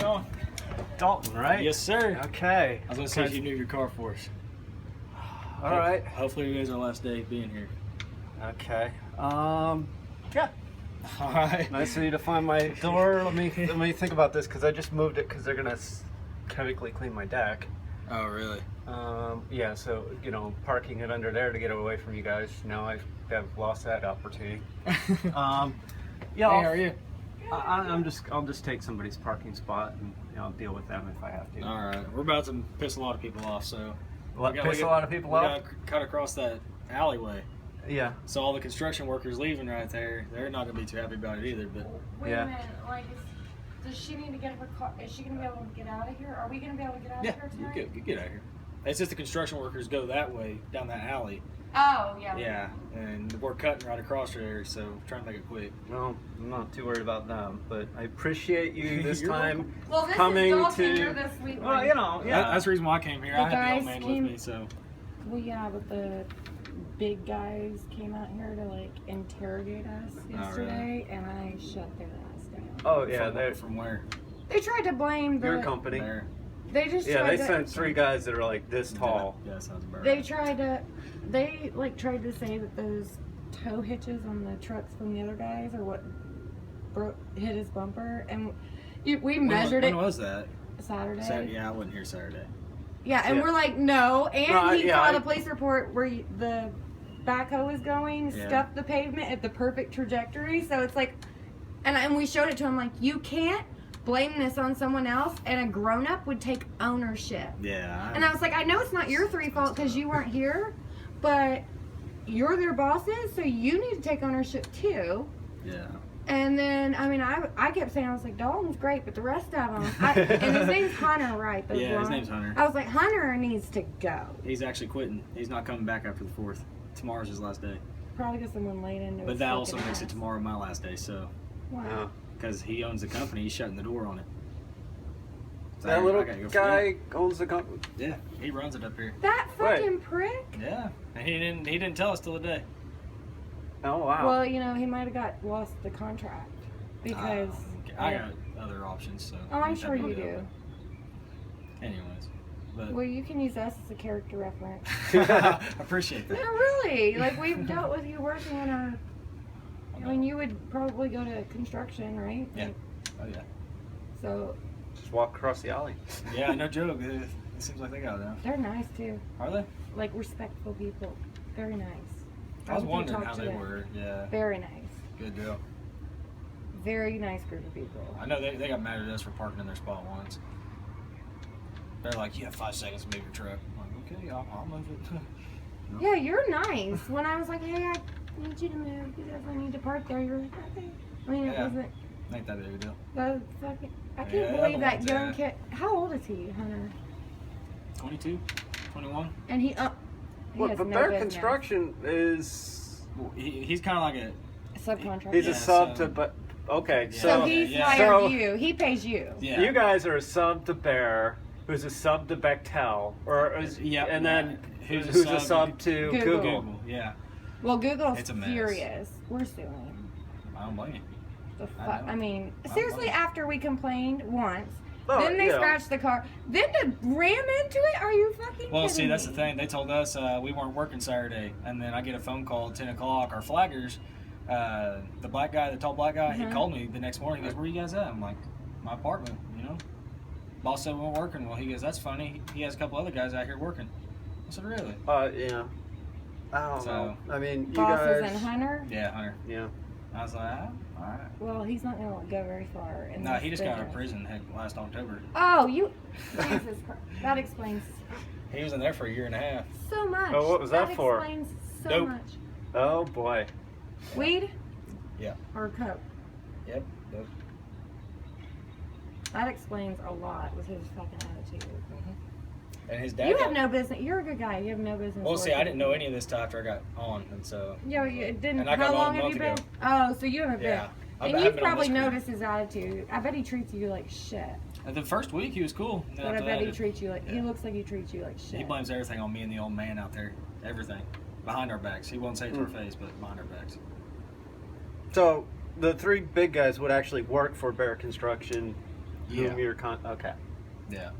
on? Dalton, right? Yes, sir. Okay. I was gonna see if you knew your car for us. All right. Hopefully today's our last day being here. Okay. Yeah. All right. Nice of you to find my door. Let me think about this because I just moved it because they're gonna chemically clean my deck. Oh, really? Yeah. So parking it under there to get away from you guys. Now I have lost that opportunity. Yeah. Hey, how are you? I'll just take somebody's parking spot and I'll deal with them if I have to. All right. We're about to piss a lot of people off, so. Piss a lot of people off? We gotta cut across that alleyway. Yeah. So all the construction workers leaving right there, they're not gonna be too happy about it either. But Wait Yeah. a minute, does she need to get her car? Is she gonna be able to get out of here? Are we gonna be able to get out yeah, of here tonight? you get out of here. It's just the construction workers go that way down that alley. Oh, yeah. Yeah, and we're cutting right across there, so trying to make it quick. Well, I'm not too worried about them, but I appreciate you this You're time Well, this coming is Dalton, to. you're the sweet Well, one. That's the reason why I came here. I The had the old guys man came- with me, so. Well, yeah, but the big guys came out here to interrogate us yesterday, and I shut their ass down. Oh yeah, they're From where? They tried to blame your company. There. They just Yeah, tried they to, sent 3 guys that are like this tall. Yeah, that sounds about They right. tried to. They tried to say that those tow hitches on the trucks from the other guys are what hit his bumper, and we measured When it was that? Saturday. Yeah, I wasn't here Saturday. Yeah, and Yeah. we're like, no. And No, he yeah, saw I- the police report where the backhoe was going, Yeah. scuffed the pavement at the perfect trajectory. So it's like, and we showed it to him, like, you can't blame this on someone else, and a grown up would take ownership. Yeah. And I was like, I know it's not your fault because you weren't here, but you're their bosses, so you need to take ownership too. Yeah. And then, I kept saying, I was like, Dalton's great, but the rest of them, and his name's Hunter, right? The Yeah, his blonde? name's Hunter. I was like, Hunter needs to go. He's actually quitting. He's not coming back after the 4th. Tomorrow's his last day. Probably because someone laid into But his that also fucking makes it ass. tomorrow my last day, so. Wow. Because he owns the company, he's shutting the door on it. So That I little gotta go for guy owns the company. that. Yeah, he runs it up here. That fucking prick? Yeah. And he didn't tell us till the day. Oh wow. Well, he might have lost the contract because. I got other options, so. Oh, I'm that sure you would do. go. Anyways. But Well, you can use us as a character reference. I appreciate No, that. really. We've dealt with you working in our. You would probably go to construction, right? Yeah. Oh, yeah. So Just walk across the alley. Yeah, no joke. It seems like they got it now. they're nice too. Are they? Respectful people. Very nice. I was hope you wondering talk how to they them. were. Yeah. Very nice. Good deal. Very nice group of people. I know they got mad at us for parking in their spot once. They're like, you have 5 seconds to move your truck. I'm like, okay, I'll move it. Yeah, you're nice. When I was like, hey, I need you to move because I need to park there, you're like, okay. It Yeah. wasn't Ain't that big a deal. the fucking. I can't Yeah, believe that everyone's young at kid. How old is he, Hunter? 22? 21? And he Well, has but no Bear business. Construction is. Well, he's kind of like a. Subcontractor. He's Yeah, a sub so- to, but okay, Yeah. so so he's yeah. hired So- you. He pays you. Yeah. you guys are a sub to Bear, who's a sub to Bechtel, Yep. and then Who's who's, a a sub sub to Google. Google. Google. Yeah. Well, Google's It's a mess. furious. We're suing. I don't blame you. The I fuck. know. I mean, I seriously, know. after we complained once, Oh, then they yeah. scratched the car, then to ram into it? Are you fucking Well, kidding see, that's me? the thing. They told us we weren't working Saturday, and then I get a phone call at 10 o'clock. Our flaggers, the black guy, the tall black guy, he Mhm. called me the next morning. He goes, where you guys at? I'm like, my apartment, Boss said we weren't working. Well, he goes, that's funny. He has a couple other guys out here working. I said, really? Yeah. I don't So- know. I mean, you Bosses guys. and Hunter? Yeah, Hunter. Yeah. I was like, all right. Well, he's not going to go very far. In No, this he just got out of business. prison last October. Oh, you. Jesus Christ. That explains He was in there for a year and a half. so much. Oh, what was that for? explains so Dope. much. Oh boy. Weed? Yeah. Or coke? Yep. Yep. That explains a lot with his fucking attitude. And his dad. You got- have no business. You're a good guy. You have no business. Well, see, I working. didn't know any of this till after I got on, and so. Yo, you didn't. And I got How on a long have month you been? ago. Oh, so you haven't Yeah. been. I And haven't you've been on probably this crew. noticed his attitude. I bet he treats you like shit. And the first week he was cool. And then But I after bet that, he treats you like. He yeah. looks like he treats you like shit. He blames everything on me and the old man out there. Everything. Behind our backs. He won't say it to our face, but behind our backs. So the 3 big guys would actually work for Bear Construction Yeah. whom you're okay. Yeah.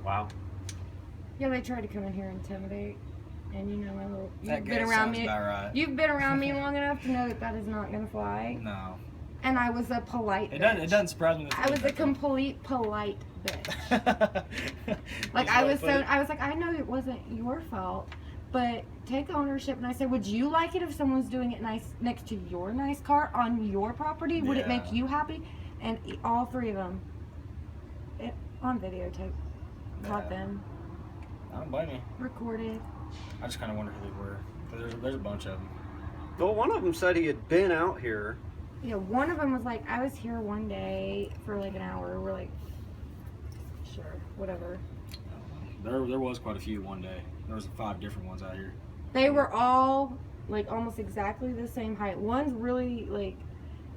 Wow. Yeah, they tried to come in here and intimidate. And you know, That you've guy been around sounds me. about right. You've been around me long enough to know that that is not going to fly. No. And I was a polite It bitch. doesn't surprise me. I was a complete polite bitch. Like I was like, I know it wasn't your fault, but take ownership. And I said, would you like it if someone's doing it nice next to your nice car on your property? Would it make Yeah. you happy? And all three of them, on videotape, caught them, I don't blame you. recorded. I just kind of wonder who they were. 'Cause there's a bunch of them. Well, one of them said he had been out here. Yeah, one of them was like, I was here one day for like an hour. We're like, sure, whatever. There was quite a few one day. There was 5 different ones out here. They were all like almost exactly the same height. One's really like,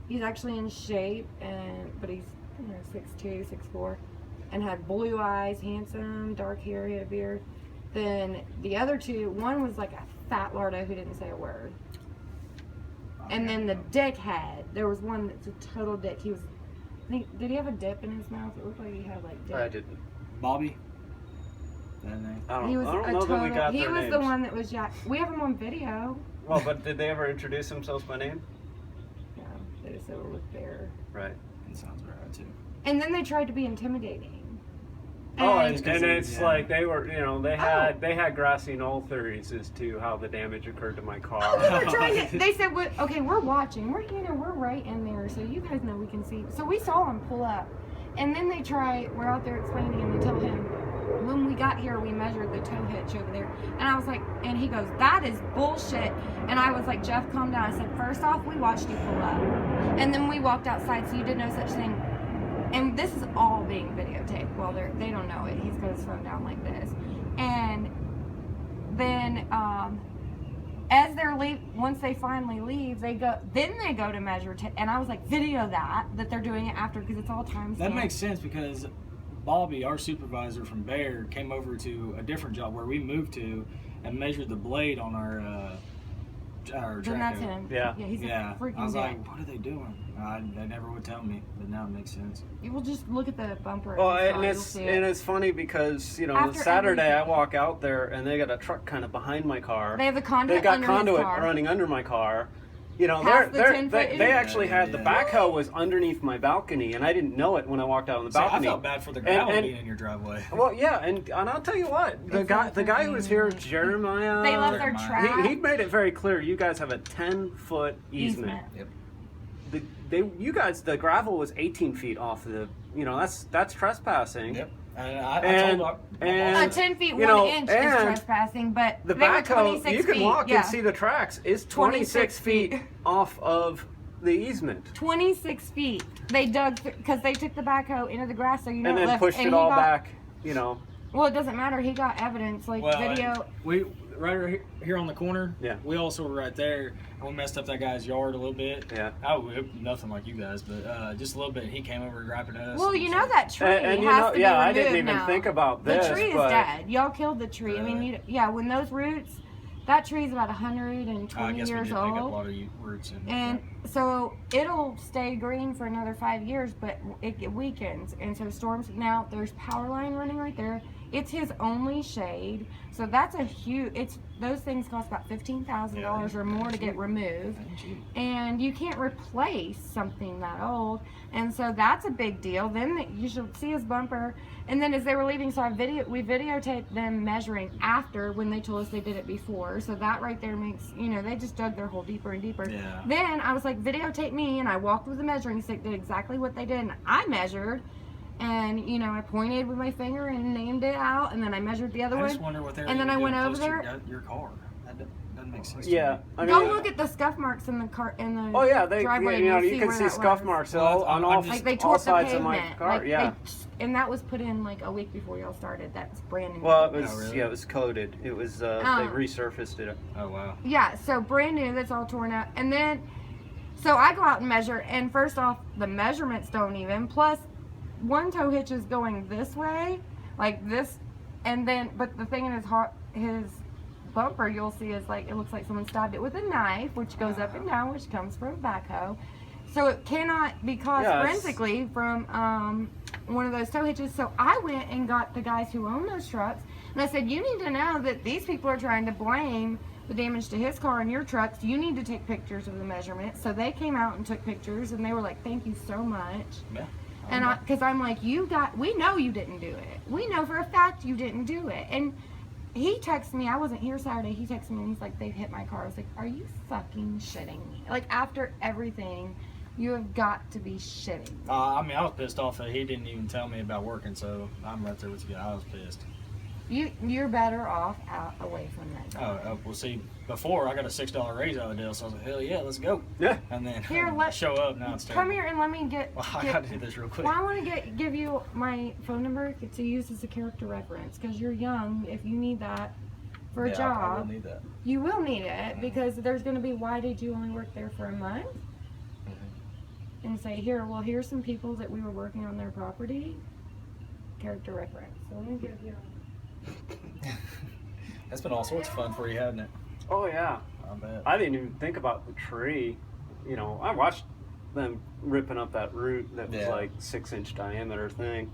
he's actually in shape, but he's 6'2", 6'4", and had blue eyes, handsome, dark hair, he had a beard. Then the other two, one was like a fat lardo who didn't say a word. And then the dickhead, there was one that's a total dick. He was, did he have a dip in his mouth? It looked like he had like dip. I didn't. Bobby. That name. I don't, He was I don't a know that we total. got He their was names. the one that was we have him on video. Well, but did they ever introduce themselves by name? No, they just said we're with Bear. Right. That sounds right too. And then they tried to be intimidating. Oh, And- and it's Yeah. like they were, they had grassy knoll theories as to how the damage occurred to my car. Oh, they were trying to. They said, "Okay, we're watching. We're right in there, so you guys know we can see." So we saw him pull up, and then they try. We're out there explaining, and they tell him, "When we got here, we measured the tow hitch over there." And I was like, and he goes, "That is bullshit." And I was like, "Jeff, calm down." I said, "First off, we watched you pull up, and then we walked outside, so you did no such thing." And this is all being videotaped. Well, they don't know it. He's got his phone down like this. And then as they're once they finally leave, they go to measure. And I was like, video that they're doing it after because it's all time. That makes sense because Bobby, our supervisor from Baird, came over to a different job where we moved to and measured the blade on our Then that's Traco. him. Yeah. He's Yeah, a freaking I was dick. like, what are they doing? They never would tell me, but now it makes sense. You will just look at the bumper. Well, his car, and you'll it's see it. and it's funny because After Saturday I everything. walk out there and they got a truck kind of behind my car. They have the They conduit got under conduit his car. running under my car. Past the 10 foot they in. actually had the backhoe was underneath my balcony, and I didn't know it when I walked out on the See, I balcony. felt bad for the gravel and- being in your driveway. Well, yeah, and I'll tell you what, the guy who was here, Jeremiah. They left their Jeremiah. track. He made it very clear. You guys have a 10-foot easement. Yep. You guys, the gravel was 18 feet off the. That's trespassing. Yep. And I And- told my and- boss, 10 feet, You know, 1 inch is and trespassing, but The they were backhoe, 26 you can feet. walk Yeah. and see the tracks, is 26 feet off of the easement. 26 feet. They dug because they took the backhoe into the grass, so And it then left, pushed and it he all got- back, Well, it doesn't matter. He got evidence, like well, video. we right here on the corner. Yeah. We also were right there, and we messed up that guy's yard a little bit. Yeah. Nothing like you guys, but just a little bit. He came over grabbing us. Well, and you was know like, that tree And has to be I removed didn't even now. think about this. The tree is but dead. Y'all killed the tree. I mean, when those roots, that tree's about 120 I guess we years did pick up a old. lot of roots. And so it'll stay green for another 5 years, but it weakens. And so storms, now there's power line running right there. It's his only shade. So that's a huge, those things cost about $15,000 or more to get removed. And you can't replace something that old. And so that's a big deal. Then you should see his bumper. And then as they were leaving, so we videotaped them measuring after when they told us they did it before. So that right there makes, they just dug their hole deeper and deeper. Yeah. Then I was like, videotape me, and I walked with the measuring stick, did exactly what they did, and I measured. And, I pointed with my finger and named it out, and then I measured the other I one. just wonder what they're And then I doing went over close to there. your car. That doesn't make sense. Yeah, To me. I mean, Go look at the scuff marks in the car in the oh yeah, driveway. you and can you'll see where scuff that was. marks Well, on I'm all, just- Like they all tore the sides of pavement. my car. Like Yeah. and that was put in like a week before y'all started. That's brand new. Well, it was Oh, really? it was coated. It was they Oh. resurfaced it. Oh wow. Yeah, so brand new. That's all torn up. And then, so I go out and measure. And first off, the measurements don't even. Plus, one tow hitch is going this way, like this, and then but the thing in his bumper you'll see is like it looks like someone stabbed it with a knife, which goes up and down, which comes from a backhoe. So it cannot be caused Yeah, forensically from one of those tow hitches. So I went and got the guys who own those trucks, and I said, you need to know that these people are trying to blame the damage to his car and your trucks. You need to take pictures of the measurements. So they came out and took pictures, and they were like, thank you so much. Yeah. And because I'm like, we know you didn't do it. We know for a fact you didn't do it. And he texted me, I wasn't here Saturday, he texted me and he's like, they hit my car. I was like, are you fucking shitting me? Like, after everything, you have got to be shitting me. I mean, I was pissed off that he didn't even tell me about working, so I'm right there with you. I was pissed. You're better off out away from that job. Well, see, before I got a $6 raise out of the deal, so I was like, hell yeah, let's go. Yeah. And then Here, show up, now it's Come terrible. here and let me get. Well, I gotta do this real quick. Well, I want to give you my phone number to use as a character reference because you're young. If you need that for a I job, will need that. you will need it because there's going to be, why did you only work there for a month? And say, here's some people that we were working on their property. Character reference. So let me give you. That's been all sorts of fun for you, hasn't it? Oh yeah. I bet. I didn't even think about the tree. You know, I watched them ripping up that root that was Yeah. like 6-inch diameter thing.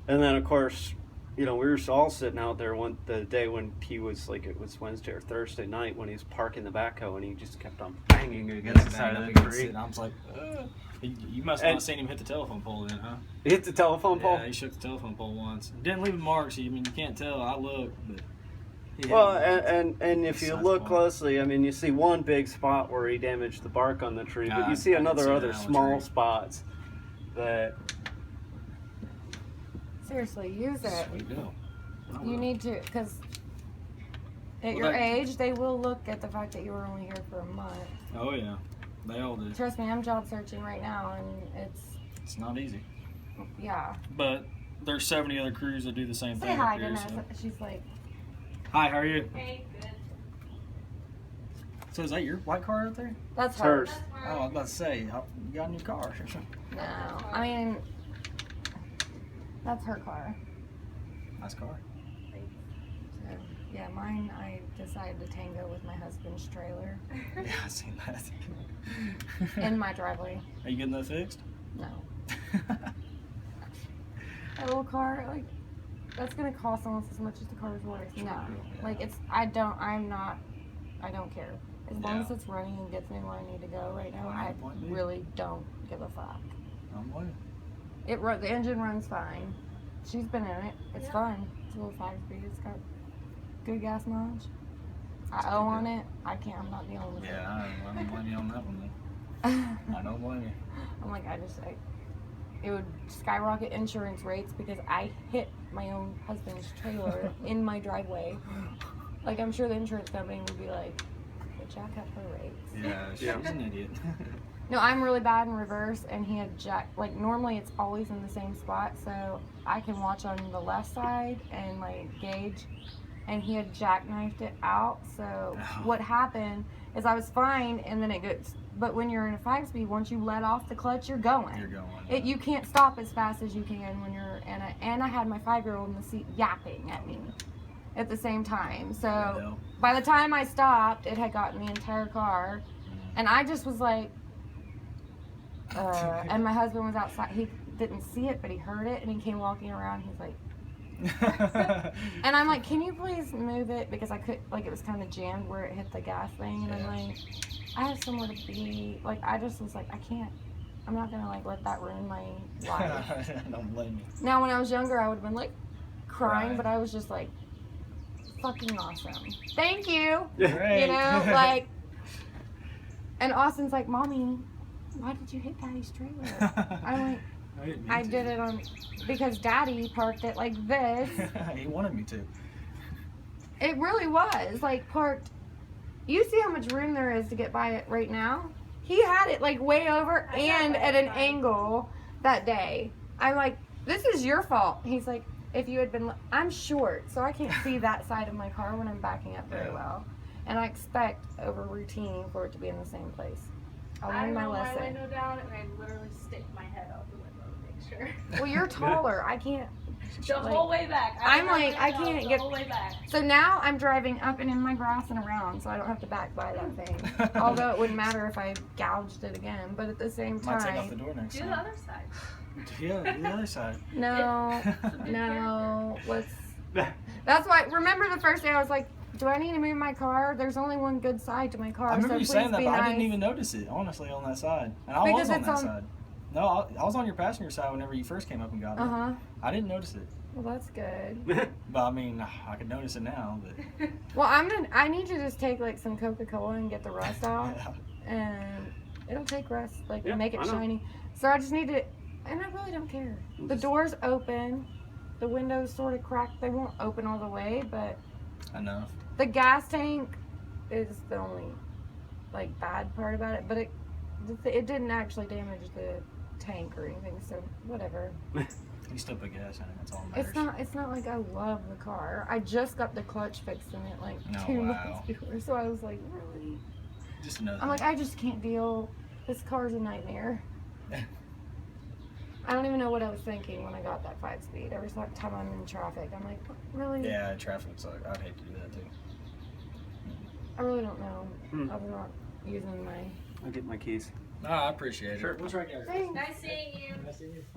And then of course, you know, we were all sitting out there the day when he was like, it was Wednesday or Thursday night when he was parking the backhoe and he just kept on banging against the side of the tree. And I was like, you must not have seen him hit the telephone pole then, huh? He hit the telephone pole? Yeah, he shook the telephone pole once. Didn't leave a mark, so I mean, you can't tell. I looked, but he hit Well, it once. and if you Besides look the point. closely, I mean, you see one big spot where he damaged the bark on the tree, but I you see didn't see other that on the small tree. spots that. Seriously, use it. Sweet deal. I You will. need to, because at Well, your that- age, they will look at the fact that you were only here for a month. Oh yeah, they all do. Trust me, I'm job searching right now, and It's not easy, yeah. but there's 70 other crews that do the same Say thing. hi up to here, Nessa. so. She's like, Hi, how are you? Hey, good. So is that your white car out there? that's It's hers. hers. Oh, I was about to say, you got a new car. No, I mean, that's her car. Nice car. So, yeah, mine, I decided to tango with my husband's trailer Yeah, I seen that. in my driveway. Are you getting that fixed? No. That little car, like, that's gonna cost almost as much as the car's worth. No. Like, I don't care. As long as it's running and gets me where I need to go right now, I really don't give a fuck. I'm blaming. The engine runs fine. She's been in it. It's fun. It's a little 5-speed. It's got good gas mileage. I owe on it. I'm not dealing with Yeah, I don't blame you on that one then. it. I don't blame you. I'm like, it would skyrocket insurance rates because I hit my own husband's trailer in my driveway. Like, I'm sure the insurance company would be like, but Jack up her rates. Yeah, she's Yeah. an idiot. No, I'm really bad in reverse, and he had like, normally it's always in the same spot, so I can watch on the left side and, like, gauge, and he had jackknifed it out, so what happened is I was fine, and then it goes, but when you're in a 5-speed, once you let off the clutch, you're going. You're going. You can't stop as fast as you can when you're in a, and I had my 5-year-old in the seat yapping at me at the same time, so by the time I stopped, it had gotten the entire car, and I just was like, and my husband was outside. He didn't see it, but he heard it, and he came walking around. He's like, and I'm like, can you please move it? Because I could, like, it was kind of jammed where it hit the gas thing. And I'm like, I have somewhere to be. Like, I just was like, I can't. I'm not gonna, like, let that ruin my life. I don't blame you. Now, when I was younger, I would have been like crying, Right. but I was just like, fucking awesome. Thank you. Great. You know, like, and Austin's like, Mommy, why did you hit Daddy's trailer? I'm like, I did it on, because Daddy parked it like this. He wanted me to. It really was, like, parked. You see how much room there is to get by it right now? He had it, like, way over and at an angle that day. I'm like, this is your fault. He's like, if you had been, I'm short, so I can't see that side of my car when I'm backing up very well. And I expect over routine for it to be in the same place. I I learned my roll my lesson. window down and I literally stick my head out the window to make picture. Well, you're taller. I can't. The whole way back. I'm like, I can't the get- whole way back. So now I'm driving up and in my grass and around, so I don't have to back by that thing. Although it wouldn't matter if I gouged it again, but at the same Might take off the time, door next Do the time. other side. Yeah, do the other side. no, no. Let's. That's why. Remember the first day I was like, "Do I need to move my car? There's only one good side to my car." I remember so you please saying that, be but nice. I didn't even notice it, honestly, on that side. And I Because was on it's that on- side. No, I was on your passenger side whenever you first came up and got it. Uh huh. I didn't notice it. Well, that's good. But I mean, I could notice it now. But Well, I need to just take like some Coca-Cola and get the rust out, and it'll take rust, like Yeah, make it I know. shiny. So I just need to, and I really don't care. The door's open, the windows sort of cracked. They won't open all the way, but enough. the gas tank is the only like bad part about it. But it didn't actually damage the tank or anything, so whatever. You still put gas in it. That's all that matters. It's not like I love the car. I just got the clutch fixed in it like Oh, 2 wow. months before, so I was like, really? Just another. I'm like, I just can't deal. This car's a nightmare. I don't even know what I was thinking when I got that 5-speed. Every time I'm in traffic, I'm like, really? Yeah, traffic sucks. I'd hate to do that too. I really don't know. Hmm. I was not using my. I'll get my keys. No, I appreciate it. Sure. What's right, guys? Thanks. Nice seeing you. Nice seeing you.